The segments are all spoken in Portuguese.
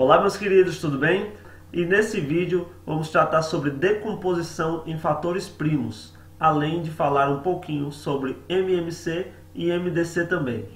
Olá meus queridos, tudo bem? E nesse vídeo vamos tratar sobre decomposição em fatores primos, além de falar um pouquinho sobre MMC e MDC também.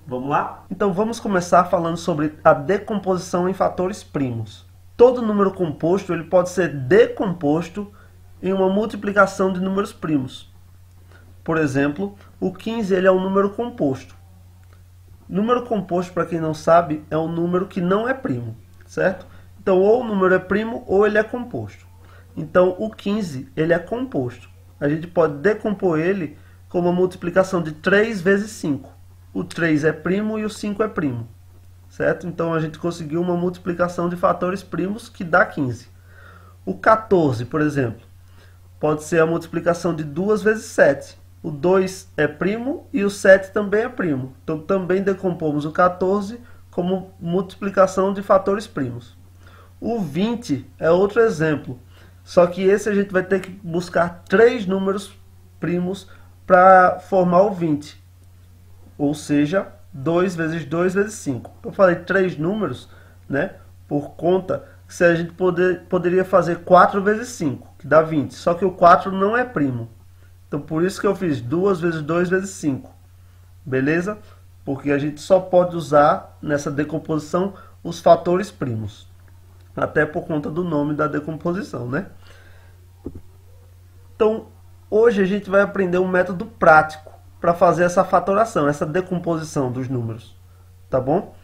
Vamos lá? Então vamos começar falando sobre a decomposição em fatores primos. Todo número composto ele pode ser decomposto em uma multiplicação de números primos. Por exemplo, o 15 ele é um número composto. Número composto, para quem não sabe, é um número que não é primo, certo? Então, ou o número é primo ou ele é composto. Então, o 15 ele é composto. A gente pode decompor ele como uma multiplicação de 3 vezes 5. O 3 é primo e o 5 é primo, certo? Então, a gente conseguiu uma multiplicação de fatores primos que dá 15. O 14, por exemplo, pode ser a multiplicação de 2 vezes 7. O 2 é primo e o 7 também é primo. Então, também decompomos o 14 como multiplicação de fatores primos. O 20 é outro exemplo. Só que esse a gente vai ter que buscar 3 números primos para formar o 20. Ou seja, 2 vezes 2 vezes 5. Eu falei 3 números, né? Por conta que se a gente poderia fazer 4 vezes 5, que dá 20. Só que o 4 não é primo. Então, por isso que eu fiz 2 vezes 2 vezes 5. Beleza? Porque a gente só pode usar nessa decomposição os fatores primos. Até por conta do nome da decomposição, né? Então, hoje a gente vai aprender um método prático para fazer essa fatoração, essa decomposição dos números. Tá bom?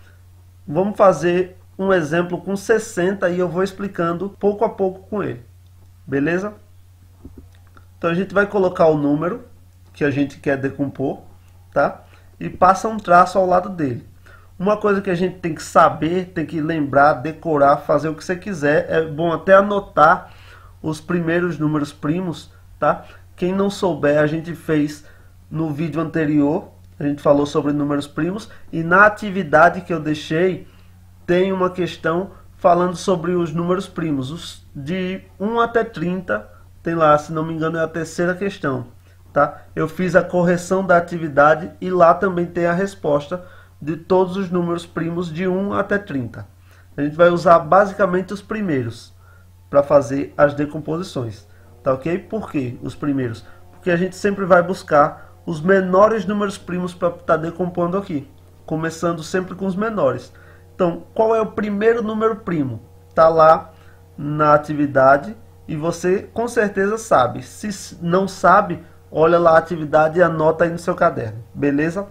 Vamos fazer um exemplo com 60 e eu vou explicando pouco a pouco com ele. Beleza? Então a gente vai colocar o número que a gente quer decompor, tá? E passa um traço ao lado dele. Uma coisa que a gente tem que saber, tem que lembrar, decorar, fazer o que você quiser. É bom até anotar os primeiros números primos, tá? Quem não souber, a gente fez no vídeo anterior, a gente falou sobre números primos. E na atividade que eu deixei, tem uma questão falando sobre os números primos. Os de 1 até 30, tem lá, se não me engano, é a terceira questão, tá? Eu fiz a correção da atividade e lá também tem a resposta de todos os números primos de 1 até 30. A gente vai usar basicamente os primeiros para fazer as decomposições, tá ok? Por que os primeiros? Porque a gente sempre vai buscar os menores números primos para estar decompondo aqui, começando sempre com os menores. Então, qual é o primeiro número primo? Tá lá na atividade. E você com certeza sabe. Se não sabe, olha lá a atividade e anota aí no seu caderno. Beleza?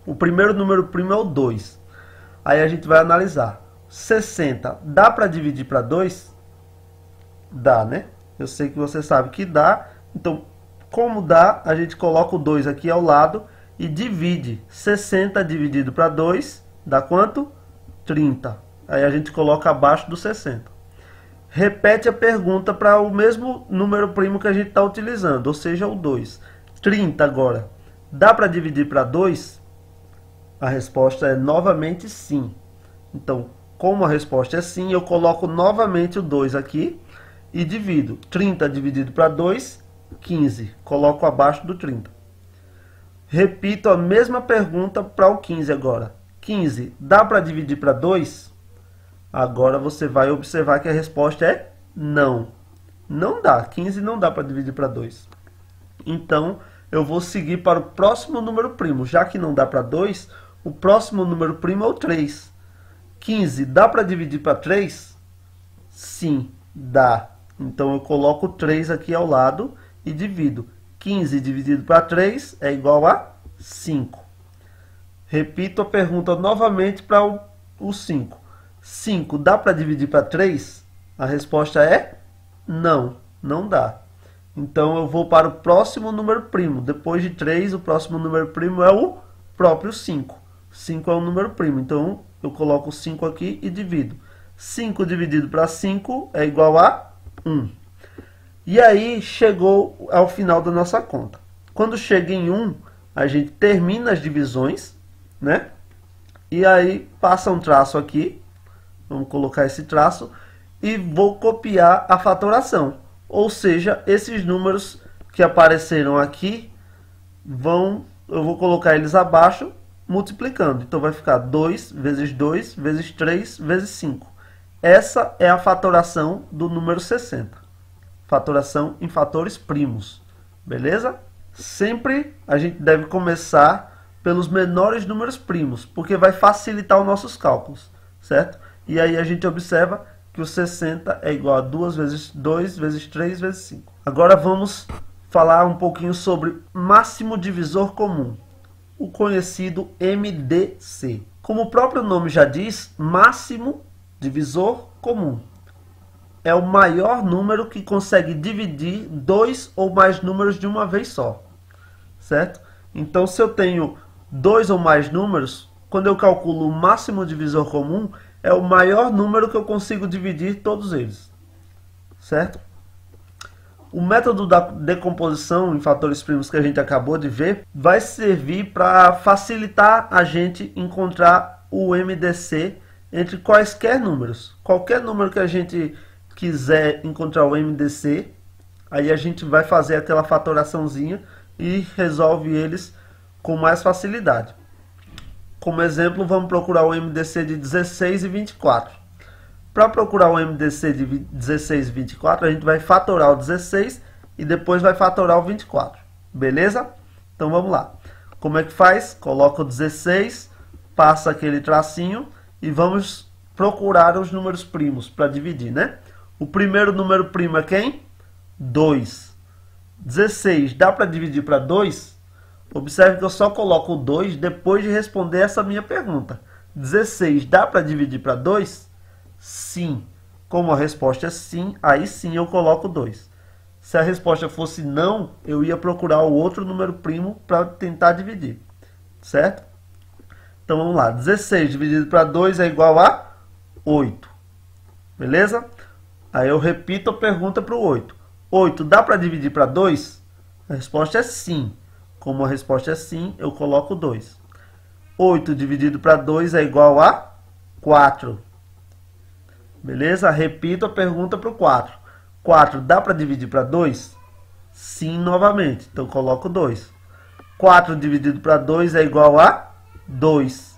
O primeiro número primo é o 2. Aí a gente vai analisar. 60 dá para dividir para 2? Dá, né? Eu sei que você sabe que dá. Então, como dá, a gente coloca o 2 aqui ao lado e divide. 60 dividido para 2 dá quanto? 30. Aí a gente coloca abaixo do 60. Repete a pergunta para o mesmo número primo que a gente está utilizando, ou seja, o 2. 30 agora. Dá para dividir para 2? A resposta é novamente sim. Então, como a resposta é sim, eu coloco novamente o 2 aqui e divido. 30 dividido para 2, 15. Coloco abaixo do 30. Repito a mesma pergunta para o 15 agora. 15, dá para dividir para 2? Agora você vai observar que a resposta é não. Não dá. 15 não dá para dividir para 2. Então, eu vou seguir para o próximo número primo. Já que não dá para 2, o próximo número primo é o 3. 15 dá para dividir para 3? Sim, dá. Então, eu coloco o 3 aqui ao lado e divido. 15 dividido para 3 é igual a 5. Repito a pergunta novamente para o 5. 5 dá para dividir para 3? A resposta é não, não dá. Então eu vou para o próximo número primo. Depois de 3, o próximo número primo é o próprio 5. 5 é um número primo, então eu coloco 5 aqui e divido. 5 dividido para 5 é igual a 1. E aí chegou ao final da nossa conta. Quando chega em 1, a gente termina as divisões, né? E aí passa um traço aqui. Vamos colocar esse traço e vou copiar a fatoração. Ou seja, esses números que apareceram aqui, eu vou colocar eles abaixo multiplicando. Então vai ficar 2 vezes 2 vezes 3 vezes 5. essa é a fatoração do número 60. Fatoração em fatores primos. Beleza? Sempre a gente deve começar pelos menores números primos, porque vai facilitar os nossos cálculos, certo? E aí a gente observa que o 60 é igual a 2 vezes 2 vezes 3 vezes 5. Agora vamos falar um pouquinho sobre máximo divisor comum, o conhecido MDC. Como o próprio nome já diz, máximo divisor comum é o maior número que consegue dividir dois ou mais números de uma vez só, certo? Então, se eu tenho dois ou mais números, quando eu calculo o máximo divisor comum, é o maior número que eu consigo dividir todos eles, certo? O método da decomposição em fatores primos que a gente acabou de ver vai servir para facilitar a gente encontrar o MDC entre quaisquer números. Qualquer número que a gente quiser encontrar o MDC, aí a gente vai fazer aquela fatoraçãozinha e resolve eles com mais facilidade. Como exemplo, vamos procurar o MDC de 16 e 24. Para procurar o MDC de 16 e 24, a gente vai fatorar o 16 e depois vai fatorar o 24. Beleza? Então vamos lá. Como é que faz? Coloca o 16, passa aquele tracinho e vamos procurar os números primos para dividir, né? O primeiro número primo é quem? 2. 16 dá para dividir para 2? Observe que eu só coloco o 2 depois de responder essa minha pergunta. 16 dá para dividir para 2? Sim. Como a resposta é sim, aí sim eu coloco 2. Se a resposta fosse não, eu ia procurar o outro número primo para tentar dividir. Certo? Então vamos lá. 16 dividido para 2 é igual a 8. Beleza? Aí eu repito a pergunta para o 8. 8 dá para dividir para 2? A resposta é sim. Como a resposta é sim, eu coloco 2. 8 dividido para 2 é igual a 4. Beleza? Repito a pergunta para o 4. 4 dá para dividir para 2? Sim, novamente. Então, eu coloco 2. 4 dividido para 2 é igual a 2.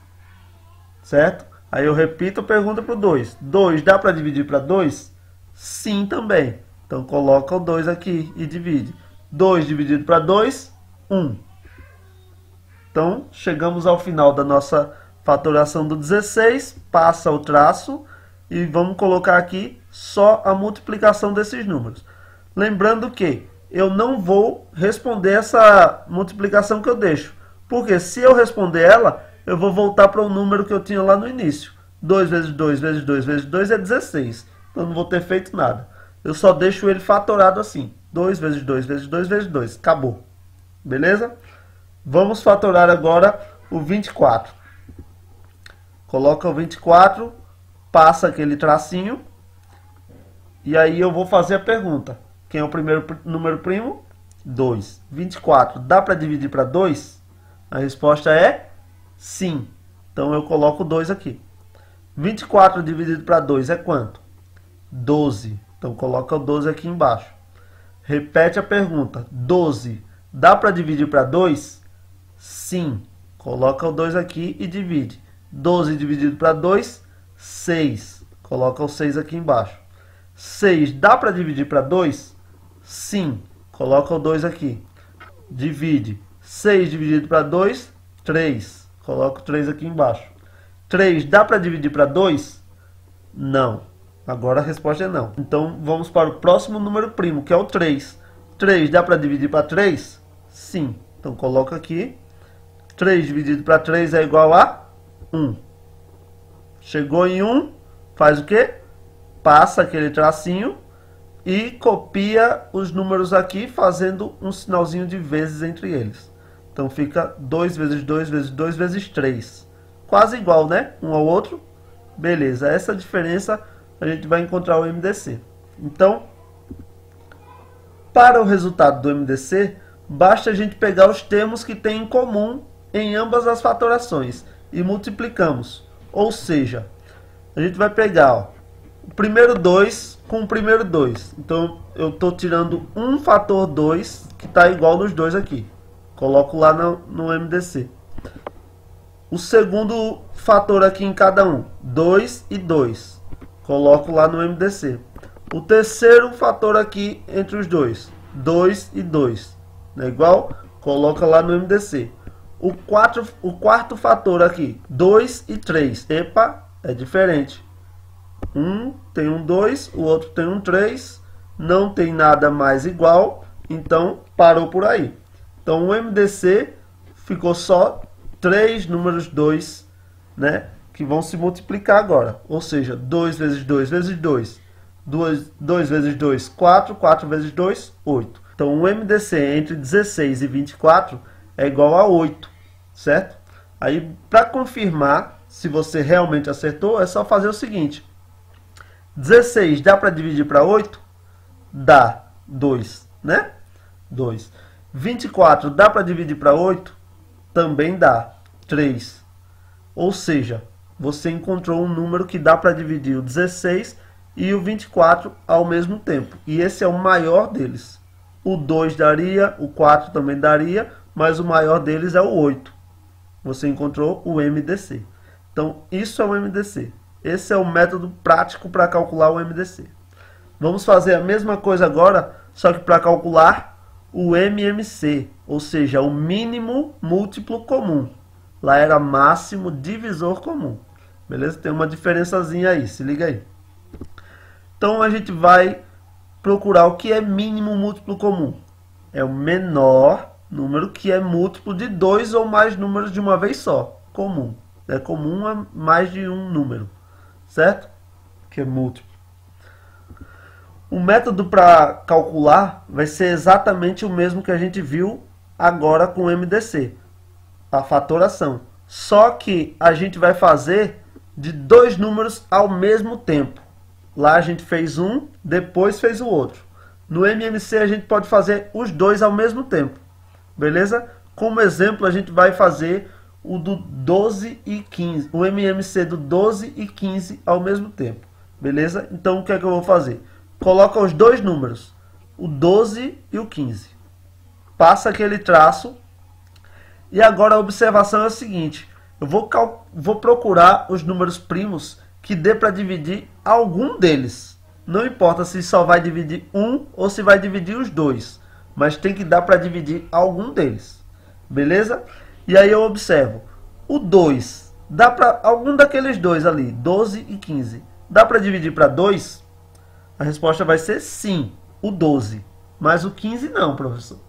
Certo? Aí eu repito a pergunta para o 2. 2 dá para dividir para 2? Sim, também. Então, coloca o 2 aqui e divide. 2 dividido para 2, 1. Então, chegamos ao final da nossa fatoração do 16. Passa o traço e vamos colocar aqui só a multiplicação desses números. Lembrando que eu não vou responder essa multiplicação que eu deixo. Porque se eu responder ela, eu vou voltar para o número que eu tinha lá no início. 2 vezes 2 vezes 2 vezes 2 é 16. Então, não vou ter feito nada. Eu só deixo ele fatorado assim. 2 vezes 2 vezes 2 vezes 2. Acabou. Beleza? Vamos fatorar agora o 24. Coloca o 24, passa aquele tracinho. E aí eu vou fazer a pergunta. Quem é o primeiro número primo? 2. 24 dá para dividir para 2? A resposta é sim. Então eu coloco 2 aqui. 24 dividido para 2 é quanto? 12. Então coloca o 12 aqui embaixo. Repete a pergunta. 12 dá para dividir para 2? Sim. Coloca o 2 aqui e divide. 12 dividido para 2, 6. Coloca o 6 aqui embaixo. 6 dá para dividir para 2? Sim. Coloca o 2 aqui. Divide. 6 dividido para 2, 3. Coloca o 3 aqui embaixo. 3 dá para dividir para 2? Não. Agora a resposta é não. Então vamos para o próximo número primo, que é o 3. 3 dá para dividir para 3? Sim. Então coloca aqui. 3 dividido para 3 é igual a 1. Chegou em 1, faz o quê? Passa aquele tracinho e copia os números aqui, fazendo um sinalzinho de vezes entre eles. Então fica 2 vezes 2 vezes 2 vezes 3. Quase igual, né? Um ao outro. Beleza, essa diferença a gente vai encontrar o MDC. Então, para o resultado do MDC, basta a gente pegar os termos que tem em comum em ambas as fatorações e multiplicamos. Ou seja, a gente vai pegar o primeiro 2 com o primeiro 2. Então, eu estou tirando um fator 2 que está igual nos dois aqui. Coloco lá no MDC. O segundo fator aqui em cada um, 2 e 2. Coloco lá no MDC. O terceiro fator aqui entre os dois, 2 e 2. Não é igual? Coloca lá no MDC. O quarto fator aqui, 2 e 3. Epa, é diferente. Um tem um 2, o outro tem um 3. Não tem nada mais igual, então parou por aí. Então o MDC ficou só 3 números 2, né? Que vão se multiplicar agora. Ou seja, 2 vezes 2 vezes 2. 2 vezes 2, 4. 4 vezes 2, 8. Então, o MDC entre 16 e 24 é igual a 8, certo? Aí, para confirmar se você realmente acertou, é só fazer o seguinte. 16 dá para dividir para 8? Dá 2, né? 2. 24 dá para dividir para 8? Também dá 3. Ou seja, você encontrou um número que dá para dividir o 16 e o 24 ao mesmo tempo. E esse é o maior deles. O 2 daria, o 4 também daria, mas o maior deles é o 8. Você encontrou o MDC. Então, isso é o MDC. Esse é o método prático para calcular o MDC. Vamos fazer a mesma coisa agora, só que para calcular o MMC, ou seja, o mínimo múltiplo comum. Lá era máximo divisor comum. Beleza? Tem uma diferençazinha aí, se liga aí. Então a gente vai procurar o que é mínimo múltiplo comum. É o menor número que é múltiplo de 2 ou mais números de uma vez só. Comum. É comum a mais de um número. Certo? Que é múltiplo. O método para calcular vai ser exatamente o mesmo que a gente viu agora com o MDC. A fatoração. Só que a gente vai fazer de 2 números ao mesmo tempo. Lá a gente fez um, depois fez o outro. No MMC a gente pode fazer os dois ao mesmo tempo. Beleza? Como exemplo a gente vai fazer o do 12 e 15. O MMC do 12 e 15 ao mesmo tempo. Beleza? Então o que é que eu vou fazer? Coloca os dois números. O 12 e o 15. Passa aquele traço. E agora a observação é a seguinte. Eu vou procurar os números primos que dê para dividir algum deles. Não importa se só vai dividir um ou se vai dividir os dois. Mas tem que dar para dividir algum deles. Beleza? E aí eu observo. O 2. Dá para algum daqueles dois ali. 12 e 15. Dá para dividir para 2? A resposta vai ser sim. O 12. Mas o 15 não, professor.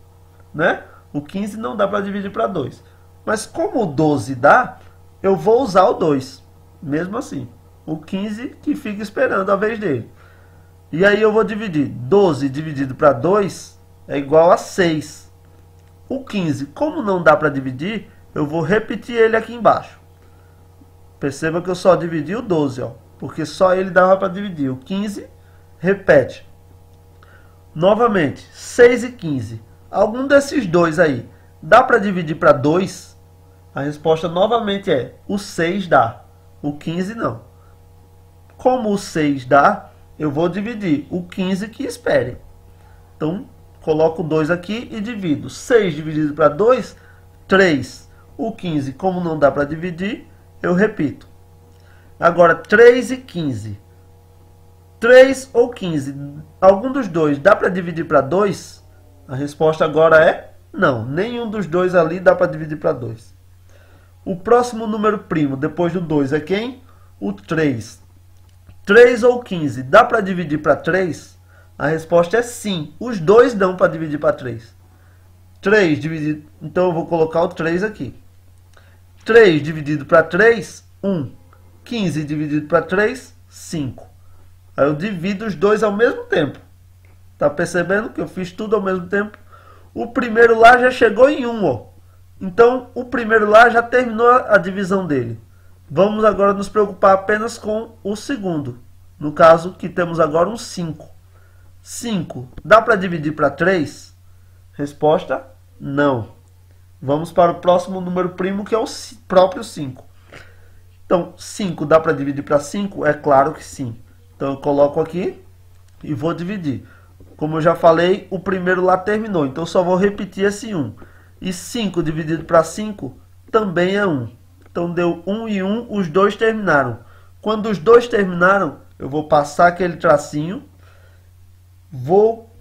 Né? O 15 não dá para dividir para 2. Mas como o 12 dá, eu vou usar o 2. Mesmo assim. O 15 que fica esperando a vez dele. E aí eu vou dividir. 12 dividido para 2 é igual a 6. O 15, como não dá para dividir, eu vou repetir ele aqui embaixo. Perceba que eu só dividi o 12, ó, porque só ele dava para dividir. O 15, repete. Novamente, 6 e 15. Algum desses dois aí dá para dividir para 2? A resposta novamente é o 6 dá. O 15 não. Como o 6 dá, eu vou dividir o 15 que espere. Então, coloco o 2 aqui e divido. 6 dividido para 2, 3. O 15, como não dá para dividir, eu repito. Agora, 3 e 15. 3 ou 15, algum dos dois dá para dividir para 2? A resposta agora é não. Nenhum dos dois ali dá para dividir para 2. O próximo número primo depois do 2 é quem? O 3. 3 ou 15 dá para dividir para 3? A resposta é sim. Os dois dão para dividir para 3. 3 dividido... Então eu vou colocar o 3 aqui. 3 dividido para 3, 1. 15 dividido para 3, 5. Aí eu divido os dois ao mesmo tempo. Tá percebendo que eu fiz tudo ao mesmo tempo? O primeiro lá já chegou em 1, ó. Então o primeiro lá já terminou a divisão dele. Vamos agora nos preocupar apenas com o segundo. No caso que temos agora um 5. 5 dá para dividir para 3? Resposta, não. Vamos para o próximo número primo, que é o próprio 5. Então, 5 dá para dividir para 5? É claro que sim. Então, eu coloco aqui e vou dividir. Como eu já falei, o primeiro lá terminou. Então, eu só vou repetir esse 1. E 5 dividido para 5 também é 1. Então, deu 1 e 1, os dois terminaram. Quando os dois terminaram, Eu vou passar aquele tracinho, vou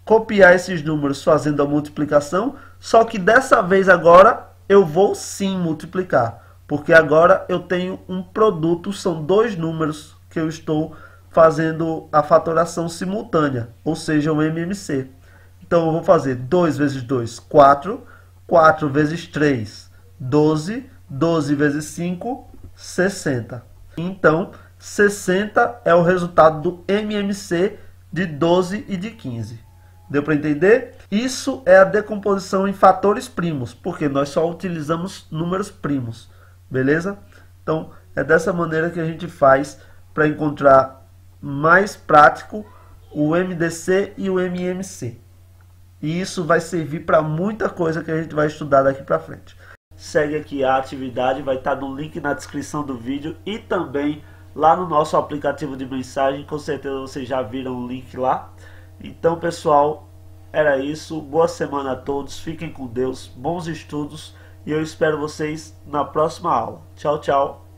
copiar esses números fazendo a multiplicação, só que dessa vez agora eu vou sim multiplicar, porque agora eu tenho um produto, são dois números que eu estou fazendo a fatoração simultânea, ou seja, o MMC. Então eu vou fazer 2 vezes 2, 4, 4 vezes 3, 12, 12 vezes 5, 60. Então, 60 é o resultado do MMC de 12 e de 15. Deu para entender? Isso é a decomposição em fatores primos, porque nós só utilizamos números primos, beleza? Então, é dessa maneira que a gente faz para encontrar mais prático o MDC e o MMC. E isso vai servir para muita coisa que a gente vai estudar daqui para frente. Segue aqui a atividade, vai estar no link na descrição do vídeo e também lá no nosso aplicativo de mensagem, com certeza vocês já viram o link lá. Então, pessoal, era isso. Boa semana a todos, fiquem com Deus, bons estudos e eu espero vocês na próxima aula. Tchau, tchau.